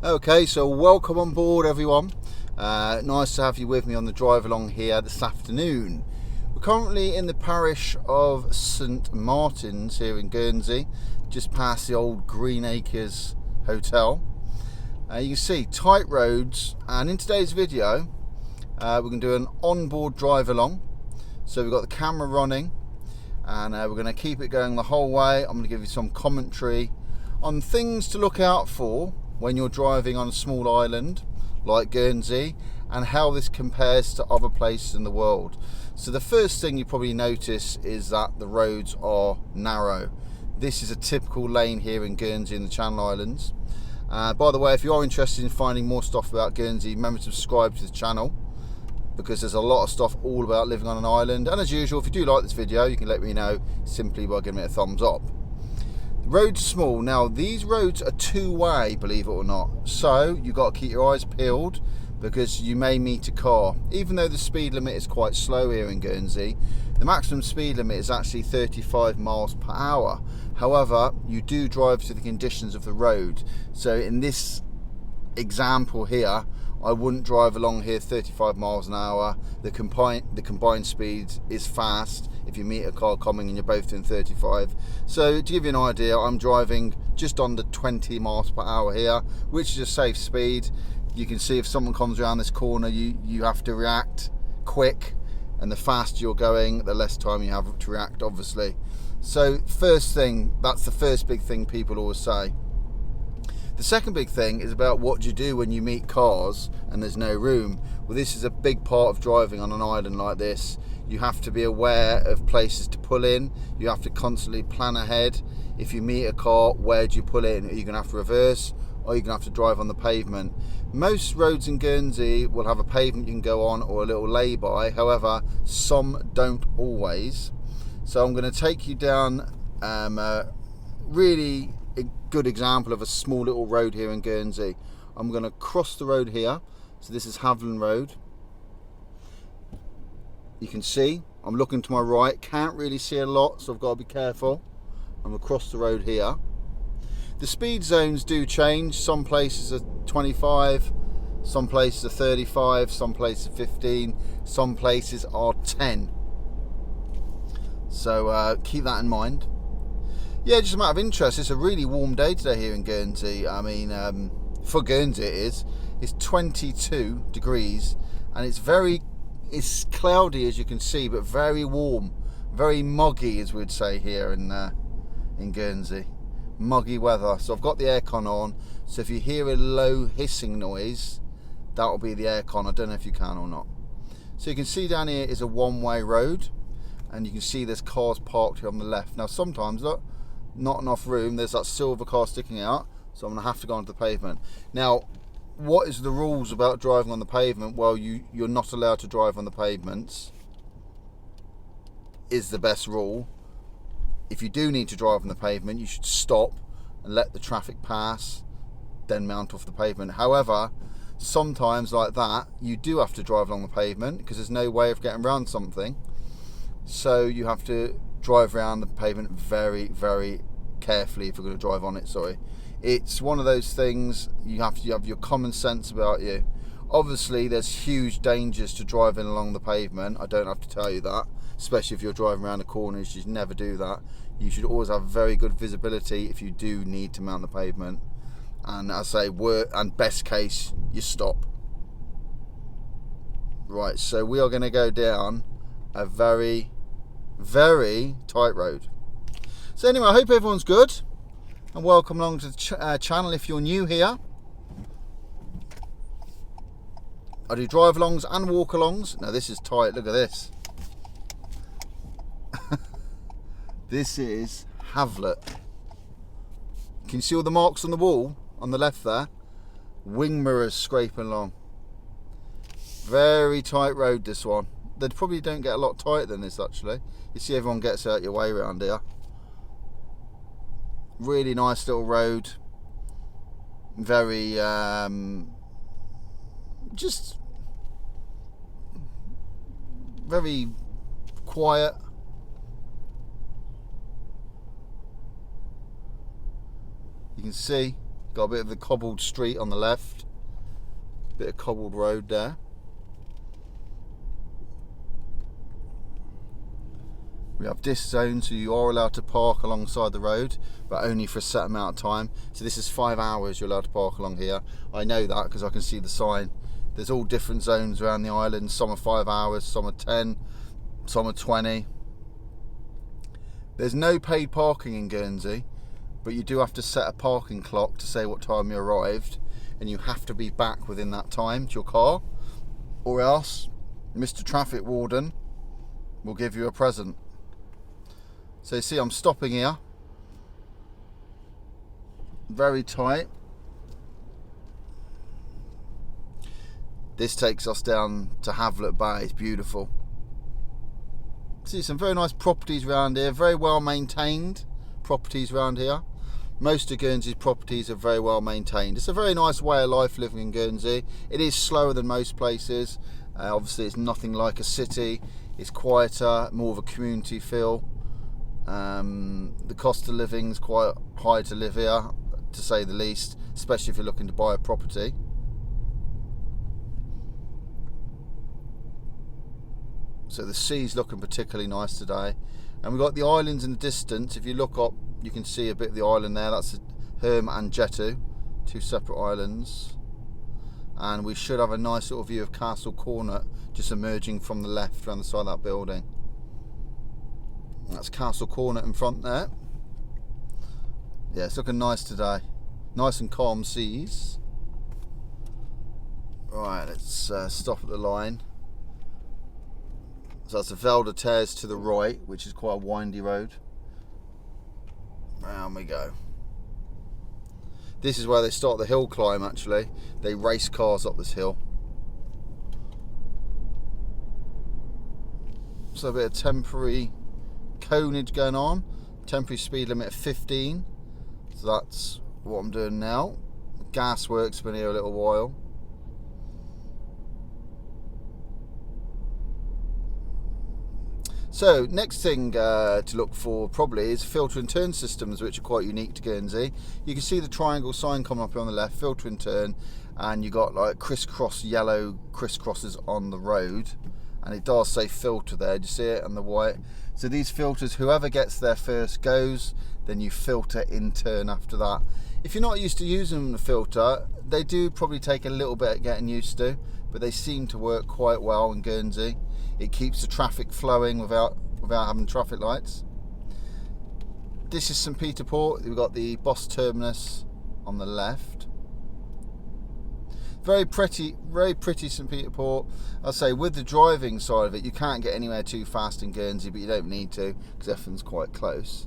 Okay, so welcome on board everyone. Nice to have you with me on the drive along here this afternoon. We're currently in the parish of St Martin's here in Guernsey, just past the old Green Acres Hotel. You can see tight roads, and in today's video we're going to do an onboard drive along. So we've got the camera running and we're going to keep it going the whole way. I'm going to give you some commentary on things to look out for when you're driving on a small island like Guernsey, and how this compares to other places in the world. So the first thing you probably notice is that the roads are narrow. This is a typical lane here in Guernsey in the Channel Islands. By the way, if you are interested in finding more stuff about Guernsey, remember to subscribe to the channel, because there's a lot of stuff all about living on an island. And as usual, if you do like this video, you can let me know simply by giving it a thumbs up. The road's small. Now these roads are two-way, believe it or not, so you've got to keep your eyes peeled because you may meet a car. Even though the speed limit is quite slow here in Guernsey, the maximum speed limit is actually 35 miles per hour. However, you do drive to the conditions of the road. So in this example here, I wouldn't drive along here 35 miles an hour. The combined speed is fast if you meet a car coming and you're both doing 35. So to give you an idea, I'm driving just under 20 miles per hour here, which is a safe speed. You can see if someone comes around this corner, you have to react quick, and the faster you're going, the less time you have to react, obviously. So first thing, that's the first big thing people always say. The second big thing is about what you do when you meet cars and there's no room. Well, this is a big part of driving on an island like this. You have to be aware of places to pull in. You have to constantly plan ahead. If you meet a car, where do you pull in? Are you going to have to reverse, or are you going to have to drive on the pavement? Most roads in Guernsey will have a pavement you can go on or a little lay-by. However, some don't always. So I'm going to take you down really a good example of a small little road here in Guernsey. I'm going to cross the road here. So this is Haviland Road. You can see I'm looking to my right, can't really see a lot, so I've got to be careful. I'm across the road here. The speed zones do change. Some places are 25, some places are 35, some places are 15, some places are 10. So keep that in mind. Yeah, just a matter of interest, it's a really warm day today here in Guernsey. I mean, for Guernsey it is. It's 22 degrees and it's cloudy, as you can see, but very warm, very muggy, as we'd say here in Guernsey. Muggy weather. So I've got the aircon on, so if you hear a low hissing noise, that'll be the aircon. I don't know if you can or not. So you can see down here is a one-way road, and you can see there's cars parked here on the left. Now sometimes, look, not enough room, there's that silver car sticking out, so I'm going to have to go onto the pavement. Now, what is the rules about driving on the pavement? Well, you're not allowed to drive on the pavements, is the best rule. If you do need to drive on the pavement, you should stop and let the traffic pass, then mount off the pavement. However, sometimes like that, you do have to drive along the pavement because there's no way of getting around something. So you have to drive around the pavement very, very carefully if you're going to drive on it. Sorry, it's one of those things you have your common sense about you. Obviously there's huge dangers to driving along the pavement, I don't have to tell you that, especially if you're driving around the corners. You should never do that. You should always have very good visibility if you do need to mount the pavement, and as I say, and best case, you stop. Right, so we are going to go down a very, very tight road. So anyway, I hope everyone's good, and welcome along to the channel if you're new here. I do drive alongs and walk alongs. Now this is tight, look at this. This is Haviland. Can you see all the marks on the wall on the left there? Wing mirrors scraping along. Very tight road, this one. They probably don't get a lot tighter than this actually. You see everyone gets out your way around here. Really nice little road. Very just very quiet. You can see Got a bit of the cobbled street on the left, bit of cobbled road there. We have this zone, so you are allowed to park alongside the road, but only for a set amount of time. So this is 5 hours you're allowed to park along here. I know that because I can see the sign. There's all different zones around the island. Some are 5 hours, some are 10, some are 20. There's no paid parking in Guernsey, but you do have to set a parking clock to say what time you arrived, and you have to be back within that time to your car, or else Mr. Traffic Warden will give you a present. So you see I'm stopping here, very tight. This takes us down to Havelock Bay. It's beautiful. See some very nice properties around here, very well maintained properties around here. Most of Guernsey's properties are very well maintained. It's a very nice way of life living in Guernsey. It is slower than most places. Obviously it's nothing like a city. It's quieter, more of a community feel. The cost of living is quite high to live here, to say the least, especially if you're looking to buy a property. So the sea's looking particularly nice today, and we've got the islands in the distance. If you look up, you can see a bit of the island there. That's Herm and Jetu, two separate islands, and we should have a nice little view of Castle Cornet just emerging from the left around the side of that building. That's Castle Cornet in front there. Yeah, it's looking nice today. Nice and calm seas. Right, let's stop at the line. So that's the Val de Terres to the right, which is quite a windy road. Round we go. This is where they start the hill climb, actually. They race cars up this hill. So a bit of temporary coneage going on. Temporary speed limit of 15. So that's what I'm doing now. Gas works been here a little while. So next thing to look for probably is filter and turn systems, which are quite unique to Guernsey. You can see the triangle sign coming up here on the left, filter and turn, and you got like crisscross yellow crisscrosses on the road, and it does say filter there. Do you see it on the white? So these filters, whoever gets there first goes, then you filter in turn after that. If you're not used to using the filter, they do probably take a little bit of getting used to, but they seem to work quite well in Guernsey. It keeps the traffic flowing without having traffic lights. This is St Peter Port. We've got the bus terminus on the left. Very pretty St Peter Port. I'll say with the driving side of it, you can't get anywhere too fast in Guernsey, but you don't need to because everything's quite close.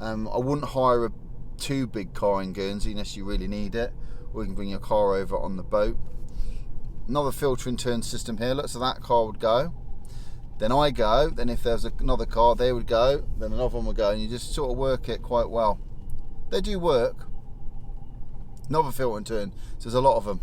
I wouldn't hire a too big car in Guernsey unless you really need it, or you can bring your car over on the boat. Another filter and turn system here. Look, so that car would go. Then I go, then if there's another car, they would go, then another one would go, and you just sort of work it quite well. They do work. Another filter and turn, so there's a lot of them.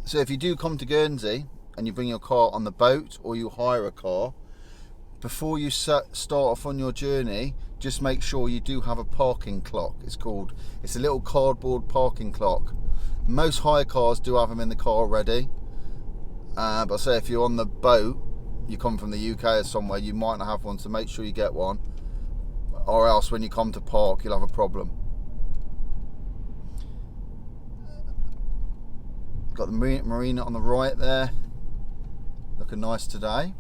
So if you do come to Guernsey and you bring your car on the boat or you hire a car, before you start off on your journey, just make sure you do have a parking clock. It's a little cardboard parking clock. Most hire cars do have them in the car already, but say if you're on the boat, you come from the UK or somewhere, you might not have one, so make sure you get one, or else when you come to park you'll have a problem. Got the marina on the right there, looking nice today.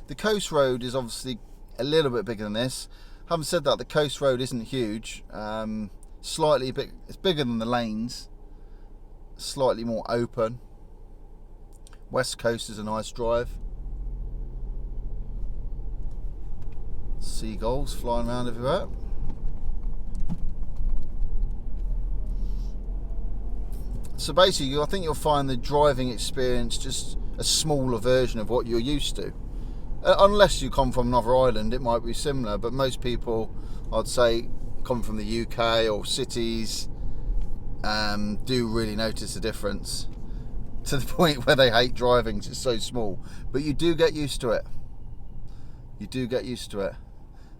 The coast road is obviously a little bit bigger than this. Having said that, the coast road isn't huge. Slightly big. It's bigger than the lanes. Slightly more open. West Coast is a nice drive. Seagulls flying around everywhere. So basically, I think you'll find the driving experience just a smaller version of what you're used to. Unless you come from another island, it might be similar, but most people, I'd say, come from the UK or cities, do really notice a difference, to the point where they hate driving because it's so small. But you do get used to it. You do get used to it.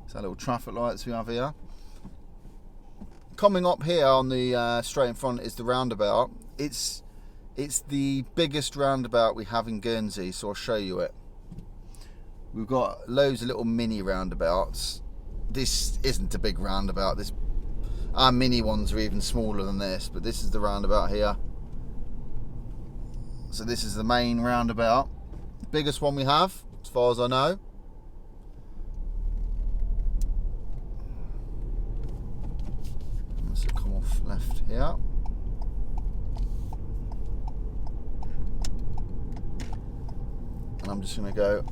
So little traffic lights we have here. Coming up here on the straight in front is the roundabout. It's the biggest roundabout we have in Guernsey, so I'll show you it. We've got loads of little mini roundabouts. This isn't a big roundabout. Our mini ones are even smaller than this, but this is the roundabout here. So this is the main roundabout, the biggest one we have, as far as I know. Let's come off left here. And I'm just going to go.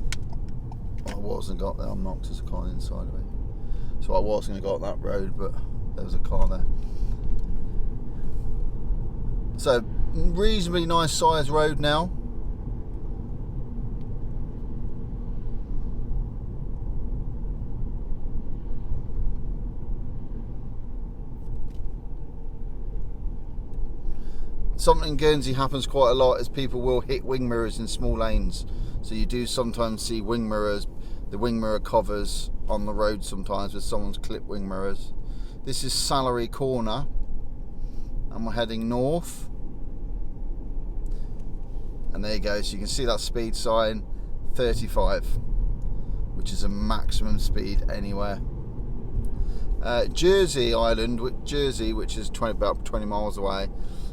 I wasn't got there. I'm knocked as a car inside of it. So I was going to go up that road, but there was a car there. So reasonably nice sized road now. Something in Guernsey happens quite a lot is people will hit wing mirrors in small lanes. So you do sometimes see wing mirrors, the wing mirror covers on the road sometimes with someone's clipped wing mirrors. This is Salary Corner and we're heading north. And there you go, so you can see that speed sign, 35, which is a maximum speed anywhere. Jersey Island, Jersey, which is about 20 miles away.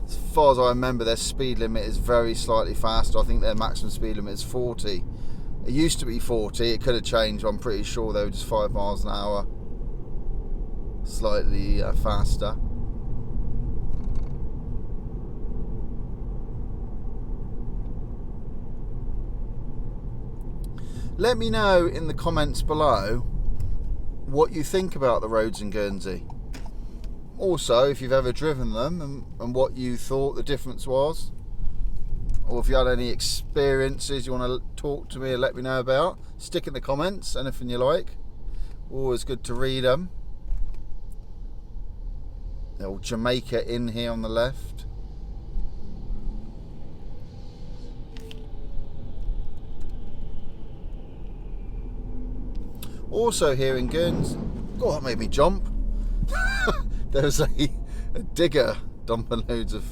As far as I remember, their speed limit is very slightly faster. I think their maximum speed limit is 40. It used to be 40, it could have changed. I'm pretty sure they were just 5 miles an hour, slightly faster. Let me know in the comments below what you think about the roads in Guernsey. Also, if you've ever driven them and what you thought the difference was, or if you had any experiences you want to talk to me and let me know about, stick in the comments, anything you like. Always good to read them. The old Jamaica Inn here on the left. Also here in Guernsey, oh, that made me jump. There's a digger dumping loads of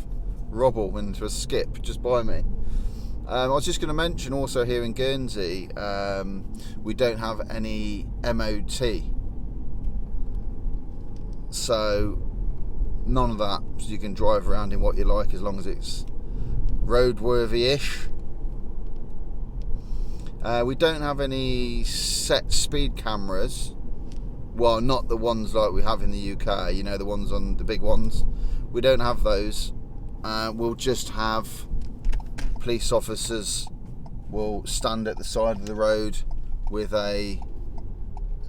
rubble into a skip just by me. I was just going to mention also here in Guernsey, we don't have any MOT. So none of that. So you can drive around in what you like as long as it's roadworthy-ish. We don't have any set speed cameras. Well, not the ones like we have in the UK, you know, the ones on the big ones. We don't have those. We'll just have police officers will stand at the side of the road with a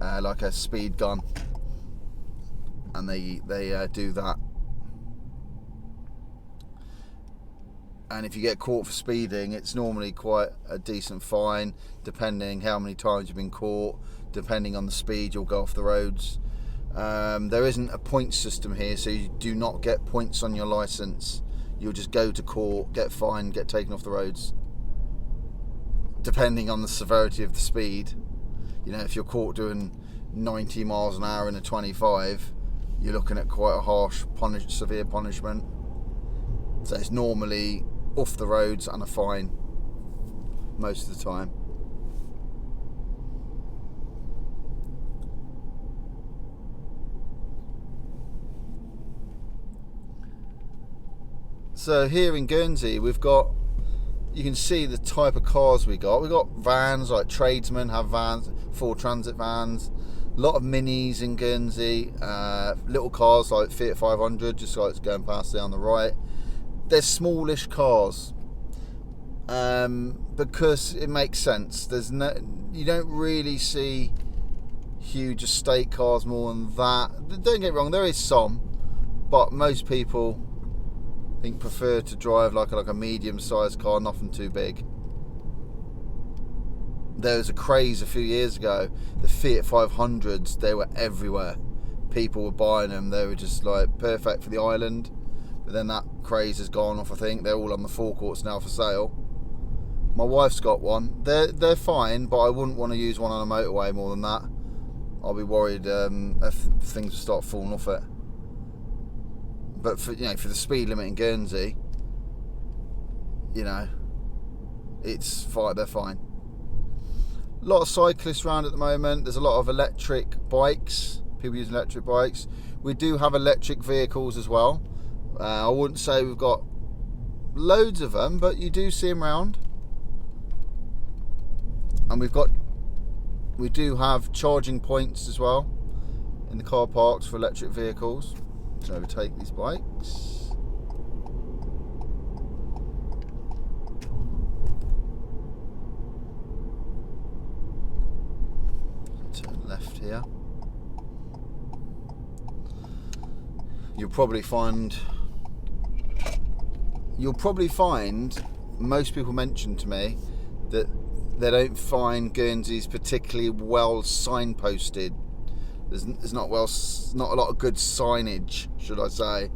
like a speed gun, and they do that. And if you get caught for speeding, it's normally quite a decent fine, depending how many times you've been caught, depending on the speed you'll go off the roads. There isn't a point system here, so you do not get points on your licence. You'll just go to court, get fined, get taken off the roads, depending on the severity of the speed. You know, if you're caught doing 90 miles an hour in a 25, you're looking at quite a harsh, severe punishment. So it's normally off the roads and a fine most of the time. So here in Guernsey we've got, you can see the type of cars we got. We've got vans, like tradesmen have vans, full transit vans, a lot of minis in Guernsey, little cars like Fiat 500, just like it's going past there on the right. They're smallish cars because it makes sense. You don't really see huge estate cars more than that. Don't get me wrong, there is some, but most people I think prefer to drive like a medium-sized car, nothing too big. There was a craze a few years ago. The Fiat 500s, they were everywhere. People were buying them. They were just like perfect for the island, but then that craze has gone off. I think they're all on the forecourts now for sale. My wife's got one. They're fine, but I wouldn't want to use one on a motorway more than that. I'll be worried if things will start falling off it. But for the speed limit in Guernsey, it's fine. They're fine. A lot of cyclists around at the moment. There's a lot of electric bikes. People using electric bikes. We do have electric vehicles as well. I wouldn't say we've got loads of them, but you do see them around. And we do have charging points as well in the car parks for electric vehicles. Let's overtake these bikes. Turn left here. You'll probably find most people mention to me that they don't find Guernseys particularly well signposted. There's not a lot of good signage, should I say,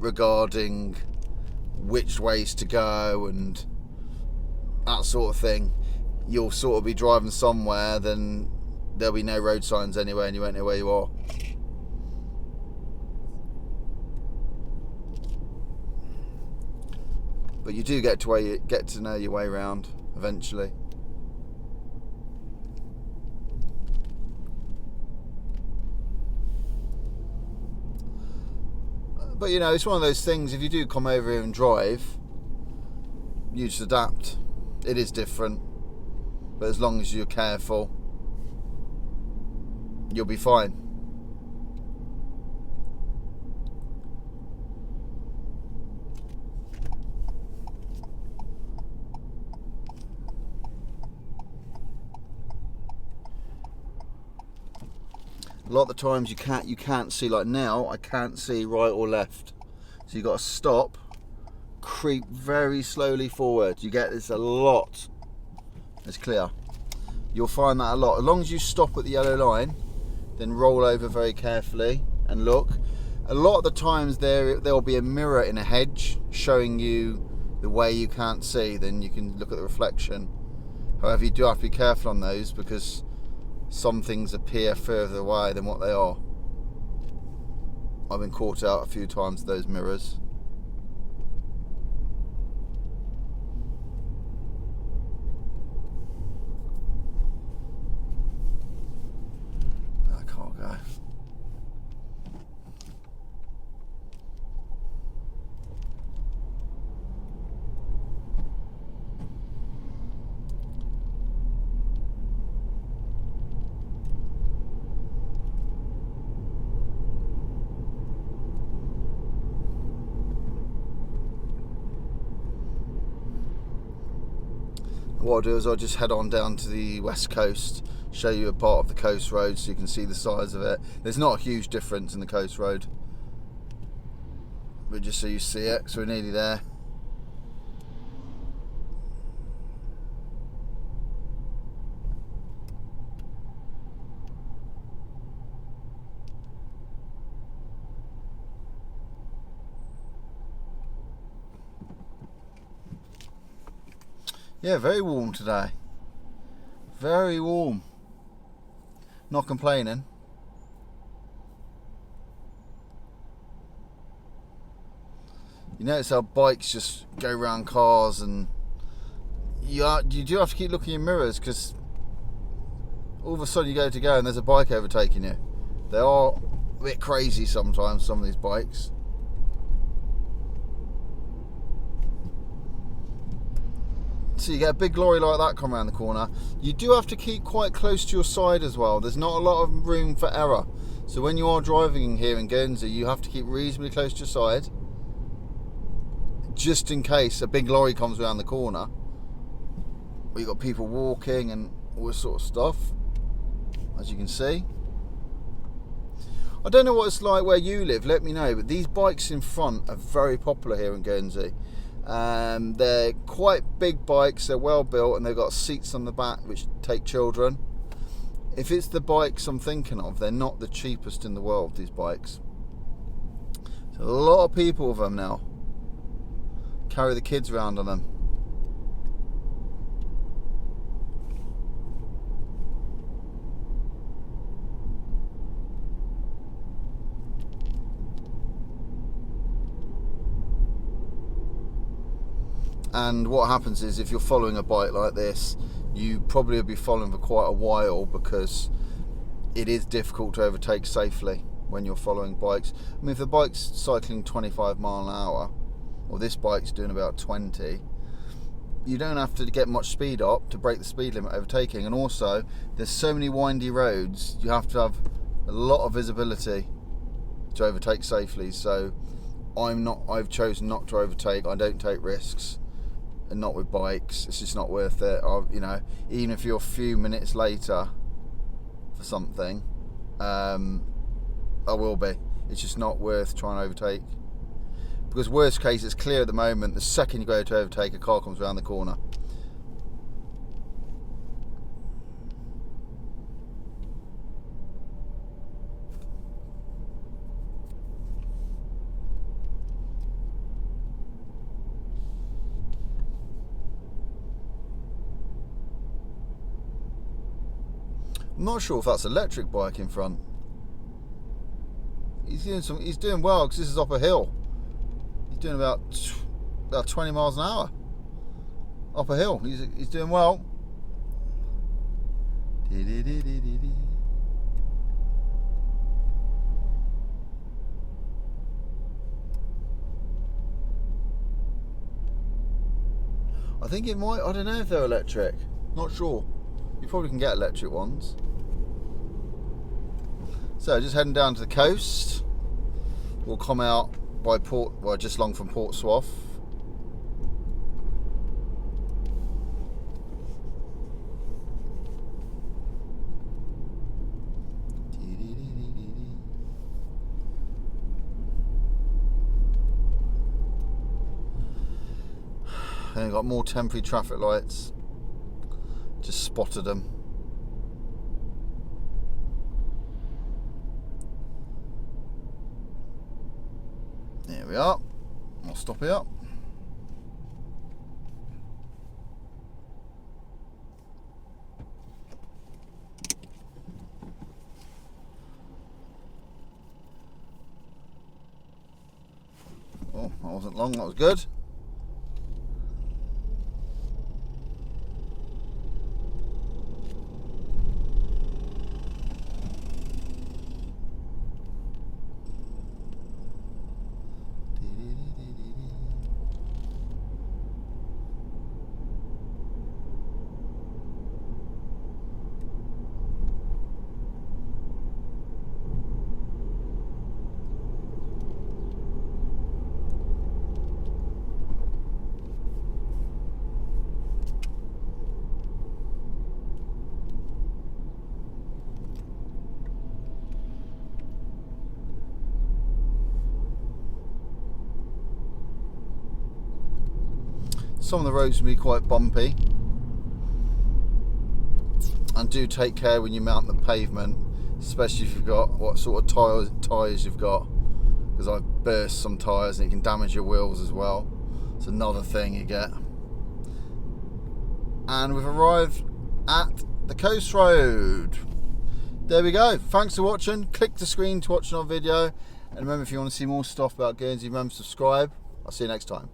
regarding which ways to go and that sort of thing. You'll sort of be driving somewhere, then there'll be no road signs anywhere, and you won't know where you are. But you do get to know your way around eventually. But it's one of those things. If you do come over here and drive, you just adapt. It is different, but as long as you're careful, you'll be fine. A lot of the times you can't see, like now I can't see right or left, so you got to stop, creep very slowly forward. You get this a lot. It's clear. You'll find that a lot. As long as you stop at the yellow line, then roll over very carefully and look. A lot of the times there'll be a mirror in a hedge showing you the way you can't see. Then you can look at the reflection. However, you do have to be careful on those because some things appear further away than what they are. I've been caught out a few times with those mirrors. I can't go. What I'll do is I'll just head on down to the west coast, show you a part of the coast road so you can see the size of it. There's not a huge difference in the coast road, but just so you see it. So we're nearly there. Yeah, very warm today. Very warm. Not complaining. You notice how bikes just go around cars, and you do have to keep looking in mirrors because all of a sudden you go and there's a bike overtaking you. They are a bit crazy sometimes, some of these bikes. So you get a big lorry like that come around the corner. You do have to keep quite close to your side as well. There's not a lot of room for error. So when you are driving here in Guernsey, you have to keep reasonably close to your side, just in case a big lorry comes around the corner. Where you've got people walking and all this sort of stuff, as you can see. I don't know what it's like where you live, let me know, but these bikes in front are very popular here in Guernsey. They're quite big bikes, they're well built, and they've got seats on the back which take children. If it's the bikes I'm thinking of, they're not the cheapest in the world, these bikes. There's a lot of people with them now. Carry the kids around on them. And what happens is, if you're following a bike like this, you probably will be following for quite a while, because it is difficult to overtake safely when you're following bikes. I mean, if the bike's cycling 25 mile an hour, or this bike's doing about 20, you don't have to get much speed up to break the speed limit overtaking. And also, there's so many windy roads, you have to have a lot of visibility to overtake safely. So I've chosen not to overtake. I don't take risks, and not with bikes. It's just not worth it. You know, even if you're a few minutes later for something, I will be. It's just not worth trying to overtake, because worst case, it's clear at the moment. The second you go to overtake, a car comes around the corner. I'm not sure if that's electric bike in front. He's doing well, because this is up a hill. He's doing about 20 miles an hour up a hill. He's doing well. I think it might. I don't know if they're electric. Not sure. You probably can get electric ones. So just heading down to the coast. We'll come out by Port, well, just along from Port Swaff. And we've got more temporary traffic lights. Just spotted them. There we are. I'll stop here. Oh, that wasn't long, that was good. Some of the roads can be quite bumpy, and do take care when you mount the pavement, especially if you've got what sort of tyres you've got, because I've burst some tyres and it can damage your wheels as well. It's another thing you get. And we've arrived at the coast road. There we go. Thanks for watching. Click the screen to watch another video, and remember, if you want to see more stuff about Guernsey, remember to subscribe. I'll see you next time.